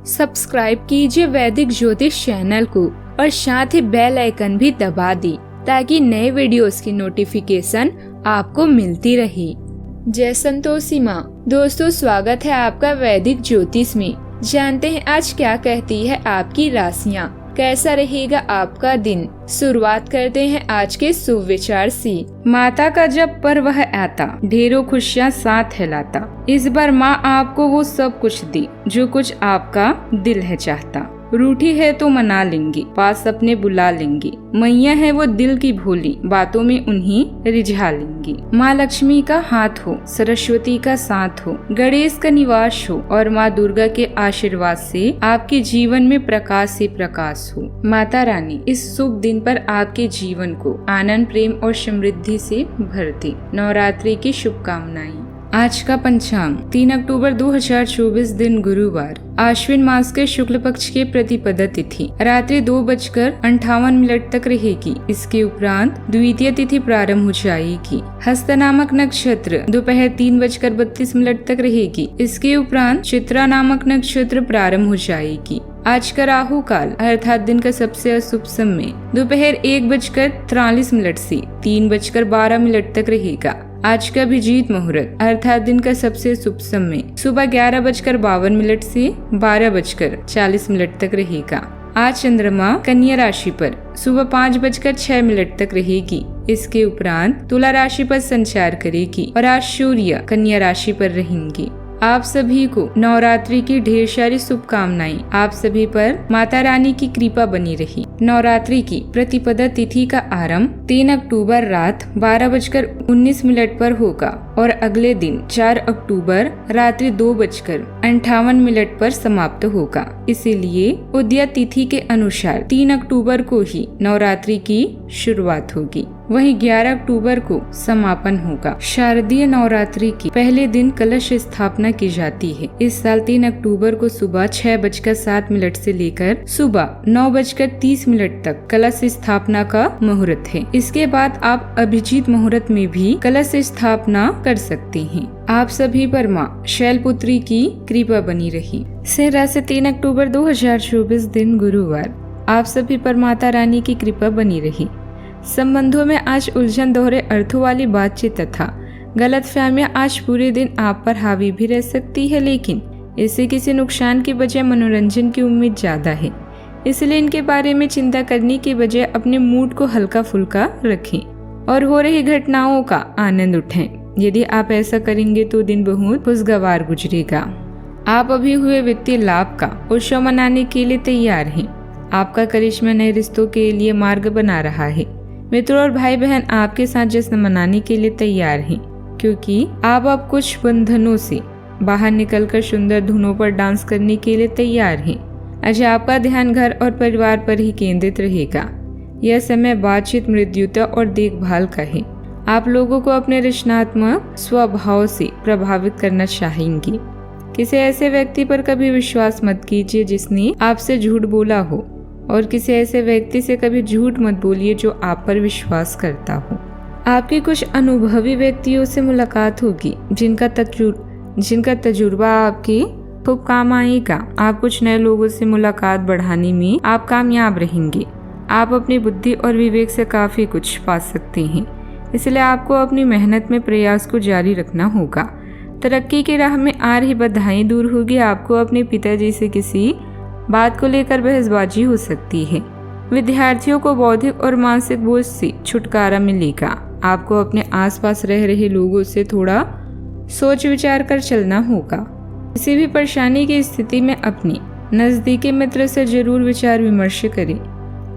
Subscribe कीजिए वैदिक ज्योतिष चैनल को और साथ ही बेल आइकन भी दबा दी ताकि नए वीडियोस की नोटिफिकेशन आपको मिलती रहे। जय संतोषी माँ। दोस्तों, स्वागत है आपका वैदिक ज्योतिष में। जानते हैं आज क्या कहती है आपकी राशियाँ, कैसा रहेगा आपका दिन। शुरुआत करते हैं आज के शुभ विचार से। माता का जब पर्व है आता, ढेरों खुशियाँ साथ है लाता। इस बार माँ आपको वो सब कुछ दी जो कुछ आपका दिल है चाहता। रूठी है तो मना लेंगी, पास अपने बुला लेंगी। मैया है वो दिल की भोली, बातों में उन्हीं रिझा लेंगी। माँ लक्ष्मी का हाथ हो, सरस्वती का साथ हो, गणेश का निवास हो और माँ दुर्गा के आशीर्वाद से आपके जीवन में प्रकाश ही प्रकाश हो। माता रानी इस शुभ दिन पर आपके जीवन को आनंद, प्रेम और समृद्धि से भर दे। नवरात्रि की शुभकामनाएं। आज का पंचांग 3 अक्टूबर 2024 दिन गुरुवार, आश्विन मास के शुक्ल पक्ष के प्रतिपदा तिथि रात्रि 2:58 तक रहेगी। इसके उपरांत द्वितीय तिथि प्रारंभ हो जाएगी। हस्त नामक नक्षत्र दोपहर 3:32 तक रहेगी। इसके उपरांत चित्रा नामक नक्षत्र प्रारंभ हो जाएगी। आज का राहु काल अर्थात दिन का सबसे अशुभ समय दोपहर 1:43 से 3:12 तक रहेगा। आज का अभिजीत मुहूर्त अर्थात दिन का सबसे शुभ समय सुबह 11:52 से 12:40 तक रहेगा। आज चंद्रमा कन्या राशि पर सुबह 5:06 तक रहेगी। इसके उपरांत तुला राशि पर संचार करेगी और आज सूर्य कन्या राशि पर रहेंगी। आप सभी को नवरात्रि की ढेर सारी शुभकामनाएं। आप सभी पर माता रानी की कृपा बनी रही। नवरात्रि की प्रतिपदा तिथि का आरंभ 3 अक्टूबर रात 12:19 पर होगा और अगले दिन 4 अक्टूबर रात्रि 2:58 पर समाप्त होगा। इसीलिए उदया तिथि के अनुसार 3 अक्टूबर को ही नवरात्रि की शुरुआत होगी, वहीं 11 अक्टूबर को समापन होगा। शारदीय नवरात्रि की पहले दिन कलश स्थापना की जाती है। इस साल 3 अक्टूबर को सुबह 6:07 से लेकर सुबह 9:30 तक कलश स्थापना का मुहूर्त है। इसके बाद आप अभिजीत मुहूर्त में भी कलश स्थापना कर सकते हैं। आप सभी पर माँ शैलपुत्री की कृपा बनी रही। सिंह से 3 अक्टूबर 2024 दिन गुरुवार, आप सभी पर माता रानी की कृपा बनी रही। संबंधों में आज उलझन, दोहरे अर्थों वाली बातचीत तथा गलतफहमियां आज पूरे दिन आप पर हावी भी रह सकती है, लेकिन इससे किसी नुकसान की बजाय मनोरंजन की उम्मीद ज्यादा है। इसलिए इनके बारे में चिंता करने की बजाय अपने मूड को हल्का फुल्का रखें और हो रही घटनाओं का आनंद उठाएं। यदि आप ऐसा करेंगे तो दिन बहुत खुशगवार गुजरेगा। आप अभी हुए वित्तीय लाभ का उत्सव मनाने के लिए तैयार हैं। आपका करिश्मा नए रिश्तों के लिए मार्ग बना रहा है। मित्रों और भाई बहन आपके साथ जश्न मनाने के लिए तैयार हैं, क्योंकि आप अब कुछ बंधनों से बाहर निकलकर सुंदर धुनों पर डांस करने के लिए तैयार हैं। आज आपका ध्यान घर और परिवार पर ही केंद्रित रहेगा। यह समय बातचीत, मृदुता और देखभाल का है। आप लोगों को अपने रचनात्मक स्वभाव से प्रभावित करना चाहेंगे। किसी ऐसे व्यक्ति पर कभी विश्वास मत कीजिए जिसने आपसे झूठ बोला हो, और किसी ऐसे व्यक्ति से कभी झूठ मत बोलिए जो आप पर विश्वास करता हो। आपकी कुछ अनुभवी व्यक्तियों से मुलाकात होगी जिनका तजुर्बा आपके खूब काम आएगा। आप कुछ नए लोगों से मुलाकात बढ़ाने में आप कामयाब रहेंगे। आप अपनी बुद्धि और विवेक से काफी कुछ पा सकते हैं, इसलिए आपको अपनी मेहनत में प्रयास को जारी रखना होगा। तरक्की की राह में आ रही बाधाएं दूर होगी। आपको अपने पिताजी से किसी बात को लेकर बहसबाजी हो सकती है। विद्यार्थियों को बौद्धिक और मानसिक बोझ से छुटकारा मिलेगा। आपको अपने आसपास रह रहे लोगों से थोड़ा सोच विचार कर चलना होगा। किसी भी परेशानी की स्थिति में अपने नजदीकी मित्र से जरूर विचार विमर्श करें।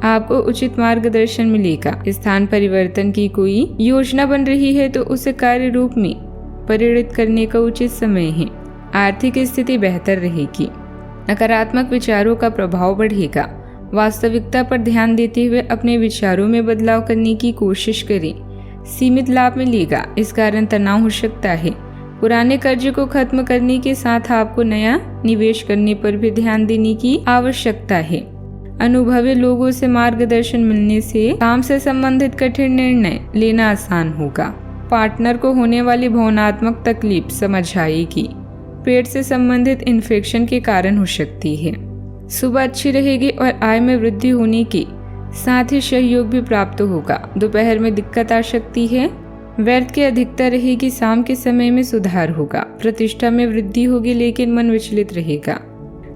आपको उचित मार्गदर्शन मिलेगा। स्थान परिवर्तन की कोई योजना बन रही है तो उसे कार्य रूप में परिणत करने का उचित समय है। आर्थिक स्थिति बेहतर रहेगी। नकारात्मक विचारों का प्रभाव बढ़ेगा। वास्तविकता पर ध्यान देते हुए अपने विचारों में बदलाव करने की कोशिश करें। सीमित लाभ मिलेगा, इस कारण तनाव हो सकता है। पुराने कर्ज को खत्म करने के साथ आपको नया निवेश करने पर भी ध्यान देने की आवश्यकता है। अनुभवी लोगों से मार्गदर्शन मिलने से काम से संबंधित कठिन निर्णय लेना आसान होगा। पार्टनर को होने वाली भावनात्मक तकलीफ समझ आएगी। पेट से संबंधित इन्फेक्शन के कारण हो सकती है। सुबह अच्छी रहेगी और आय में वृद्धि होने की साथ ही सहयोग भी प्राप्त होगा। दोपहर में दिक्कत आ सकती है, व्यर्थ की अधिकता रहेगी। शाम के समय में सुधार होगा। प्रतिष्ठा में वृद्धि होगी लेकिन मन विचलित रहेगा।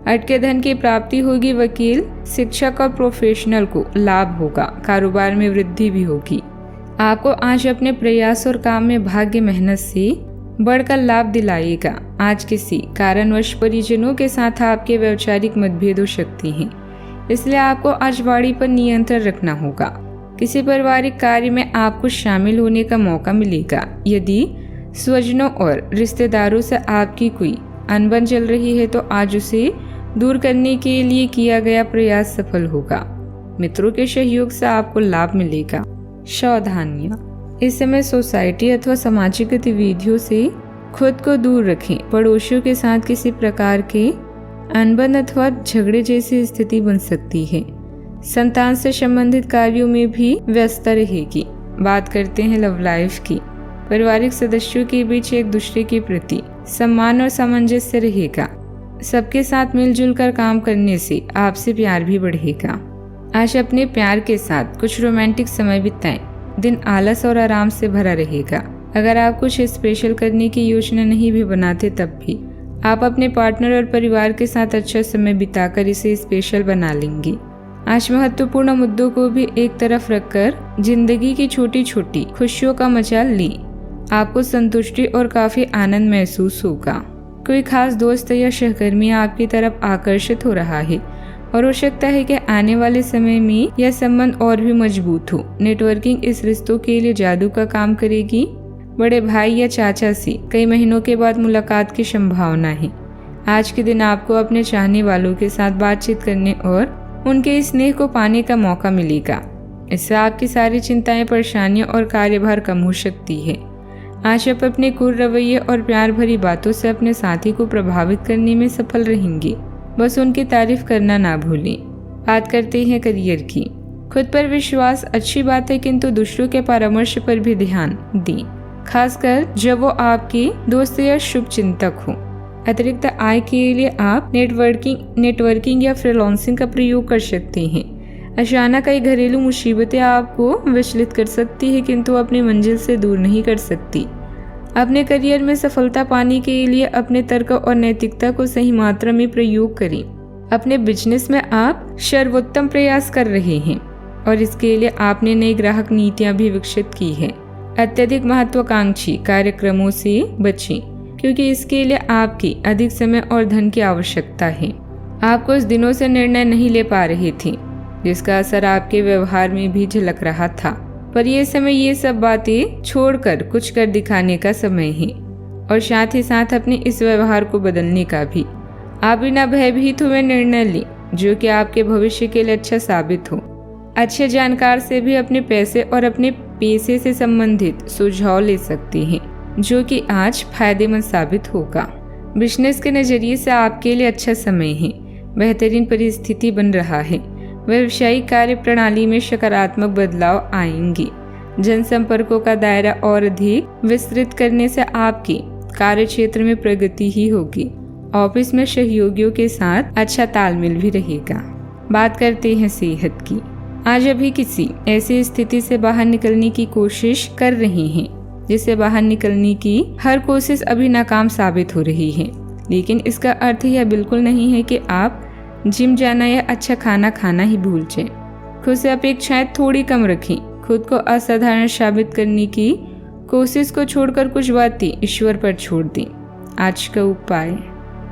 अटके धन की प्राप्ति होगी। वकील, शिक्षक और प्रोफेशनल को लाभ होगा। कारोबार में वृद्धि भी होगी। आपको आज अपने प्रयास और काम में भाग्य मेहनत से बढ़कर लाभ दिलाएगा। आज किसी कारणवश परिजनों के साथ आपके वैचारिक मतभेद हो सकते हैं, इसलिए आपको आज वाणी पर नियंत्रण रखना होगा। किसी पारिवारिक कार्य में आपको शामिल होने का मौका मिलेगा। यदि स्वजनों और रिश्तेदारों से आपकी कोई अनबन चल रही है तो आज उसे दूर करने के लिए किया गया प्रयास सफल होगा। मित्रों के सहयोग से आपको लाभ मिलेगा। सावधानियां, इस समय सोसाइटी अथवा सामाजिक गतिविधियों से खुद को दूर रखें। पड़ोसियों के साथ किसी प्रकार के अनबन अथवा झगड़े जैसी स्थिति बन सकती है। संतान से संबंधित कार्यों में भी व्यस्तता रहेगी। बात करते हैं लव लाइफ की। पारिवारिक सदस्यों के बीच एक दूसरे के प्रति सम्मान और सामंजस्य रहेगा। सबके साथ मिलजुल कर काम करने से आपसे प्यार भी बढ़ेगा। आज अपने प्यार के साथ कुछ रोमांटिक समय बिताएं। दिन आलस और आराम से भरा रहेगा। अगर आप कुछ स्पेशल करने की योजना नहीं भी बनाते तब भी आप अपने पार्टनर और परिवार के साथ अच्छा समय बिताकर इसे स्पेशल बना लेंगे। आज महत्वपूर्ण मुद्दों को भी एक तरफ रखकर जिंदगी की छोटी छोटी खुशियों का मजा लें। आपको संतुष्टि और काफी आनंद महसूस होगा। कोई खास दोस्त या सहकर्मी आपकी तरफ आकर्षित हो रहा है और हो सकता है कि आने वाले समय में यह संबंध और भी मजबूत हो। नेटवर्किंग इस रिश्तों के लिए जादू का काम करेगी। बड़े भाई या चाचा से कई महीनों के बाद मुलाकात की संभावना है। आज के दिन आपको अपने चाहने वालों के साथ बातचीत करने और उनके स्नेह को पाने का मौका मिलेगा। इससे आपकी सारी चिंताएं, परेशानियां और कार्यभार कम हो सकती है। आज आप अपने क्रूर रवैये और प्यार भरी बातों से अपने साथी को प्रभावित करने में सफल रहेंगे। बस उनकी तारीफ करना ना भूलें। बात करते हैं करियर की। खुद पर विश्वास अच्छी बात है, किंतु दूसरों के परामर्श पर भी ध्यान दें, खासकर जब वो आपके दोस्त या शुभ चिंतक हो। अतिरिक्त आय के लिए आप नेटवर्किंग या फ्रीलांसिंग का प्रयोग कर सकते हैं। अचानक कई घरेलू मुसीबतें आपको विचलित कर सकती है, किंतु अपनी मंजिल से दूर नहीं कर सकती। अपने करियर में सफलता पाने के लिए अपने तर्क और नैतिकता को सही मात्रा में प्रयोग करें। अपने बिजनेस में आप सर्वोत्तम प्रयास कर रहे हैं और इसके लिए आपने नई ग्राहक नीतियां भी विकसित की है। अत्यधिक महत्वाकांक्षी कार्यक्रमों से बचें, क्योंकि इसके लिए आपकी अधिक समय और धन की आवश्यकता है। आप कुछ दिनों से निर्णय नहीं ले पा रहे थे, जिसका असर आपके व्यवहार में भी झलक रहा था, पर यह समय ये सब बातें छोड़कर कुछ कर दिखाने का समय है और साथ ही साथ अपने इस व्यवहार को बदलने का भी। आप बिना भयभीत हुए निर्णय लें जो कि आपके भविष्य के लिए अच्छा साबित हो। अच्छे जानकार से भी अपने पैसे और अपने पेशे से संबंधित सुझाव ले सकते हैं, जो कि आज फायदेमंद साबित होगा। बिजनेस के नजरिए से आपके लिए अच्छा समय है। बेहतरीन परिस्थिति बन रहा है। व्यवसायिक कार्य प्रणाली में सकारात्मक बदलाव आएंगे। जनसंपर्कों का दायरा और अधिक विस्तृत करने से आपके कार्य क्षेत्र में प्रगति ही होगी। ऑफिस में सहयोगियों के साथ अच्छा तालमेल भी रहेगा। बात करते हैं सेहत की। आज अभी किसी ऐसी स्थिति से बाहर निकलने की कोशिश कर रहे हैं जिससे बाहर निकलने की हर कोशिश अभी नाकाम साबित हो रही है, लेकिन इसका अर्थ यह बिल्कुल नहीं है कि आप जिम जाना या अच्छा खाना खाना ही भूल जाएं। खुद से अपेक्षाएं थोड़ी कम रखें। खुद को असाधारण साबित करने की कोशिश को छोड़कर कुछ बातें ईश्वर पर छोड़ दें। आज का उपाय,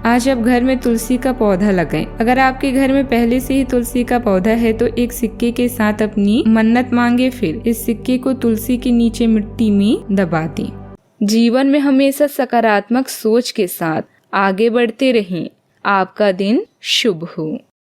आज आप घर में तुलसी का पौधा लगाएं। अगर आपके घर में पहले से ही तुलसी का पौधा है तो एक सिक्के के साथ अपनी मन्नत मांगे, फिर इस सिक्के को तुलसी के नीचे मिट्टी में दबा दें। जीवन में हमेशा सकारात्मक सोच के साथ आगे बढ़ते रहें। आपका दिन शुभ हो।